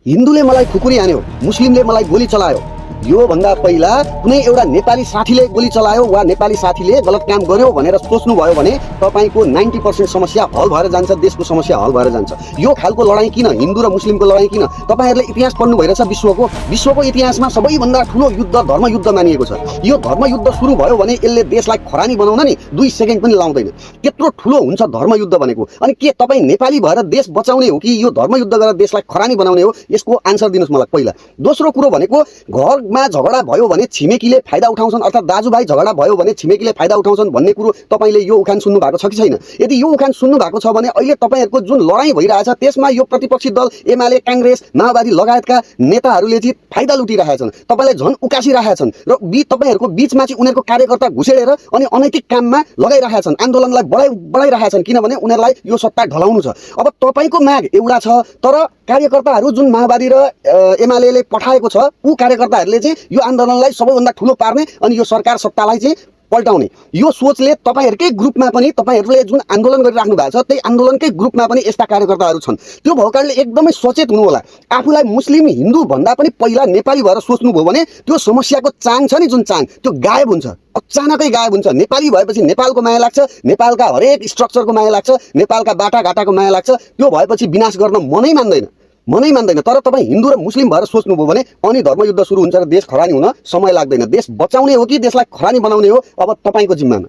हिन्दूले मलाई खुकुरी हान्यो, मुस्लिमले मलाई गोली चलायो, यो भन्दा पहिला कुनै एउटा नेपाली साथीले गोली चलायो वा नेपाली साथीले गलत काम गर्यो भनेर सोच्नु भयो भने तपाईको 90% समस्या हल भएर जान्छ, देशको समस्या हल भएर जान्छ। यो खालको लडाई किन, हिन्दू र मुस्लिमको लडाई किन? तपाईहरुले इतिहास पढ्नु भइरहेछ, विश्वको इतिहासमा सबैभन्दा ठूलो युद्ध धर्मयुद्ध मानिएको छ। यो धर्मयुद्ध सुरु भयो भने यसले देशलाई खरानी बनाउन नि 2 सेकेन्ड पनि लाउँदैन। त्यत्रो ठूलो हुन्छ धर्मयुद्ध भनेको। अनि के तपाई नेपाली भएर देश बचाउने हो कि यो धर्मयुद्ध गरेर देशलाई खरानी बनाउने हो? यसको आन्सर दिनुस् मलाई पहिला। दोस्रो कुरो भनेको घरमा झगडा भयो भने छिमेकीले फाइदा उठाउँछन्, अर्थात दाजुभाइ झगडा भयो भने छिमेकीले फाइदा उठाउँछन् भन्ने कुरो तपाईले यो उखान सुन्नु भएको छ कि छैन? यदि यो उखान सुन्नु भएको छ भने अहिले तपाईहरुको जुन लडाई भइरहेछ त्यसमा यो प्रतिपक्षी दल एमाले, कांग्रेस, माओवादी लगायतका नेताहरूले चाहिँ फाइदा लुटिरहेछन्, तपाईलाई झन् उकासिरहेछन् र तपाईहरुको बीचमा चाहिँ उनीहरुको कार्यकर्ता घुसेडेर अनि अनैतिक काममा लगाइरहेछन्, आन्दोलनलाई बढाइरहेछन्, किनभने उनीहरुलाई यो सत्ता ढलाउनु छ। अब तपाईको माग एउटा छ, तर कार्यकर्ताहरू जुन माओवादी र एमालेले पठाएको छ ऊ कार्यकर्ताहरूले चाहिँ यो आन्दोलनलाई सबैभन्दा ठूलो पार्ने अनि यो सरकार सत्तालाई चाहिँ पल्टाउने यो सोचले तपाईहरुकै ग्रुपमा पनि, तपाईहरुले जुन आन्दोलन गरिराख्नु भएको छ त्यही आन्दोलनकै ग्रुपमा पनि यस्ता कार्यकर्ताहरू छन्। त्यो भएको कारणले एकदमै सचेत हुनु होला। आफूलाई मुस्लिम हिन्दू भन्दा पनि पहिला नेपाली भएर सोच्नु भयो भने त्यो समस्याको चाङ छ नि, जुन चाङ त्यो गायब हुन्छ, अचानकै गायब हुन्छ। नेपाली भएपछि नेपालको माया लाग्छ, नेपालका हरेक स्ट्रक्चरको माया लाग्छ, नेपालका बाटाघाटाको माया लाग्छ। त्यो भएपछि विनाश गर्न मनै मान्दैन। तर तपाई हिन्दू र मुस्लिम भएर सोच्नुभयो भने अनि धर्मयुद्ध सुरु हुन्छ र देश खरानी हुन समय लाग्दैन। देश बचाउने हो कि देशलाई खरानी बनाउने हो अब तपाईको जिम्मामा।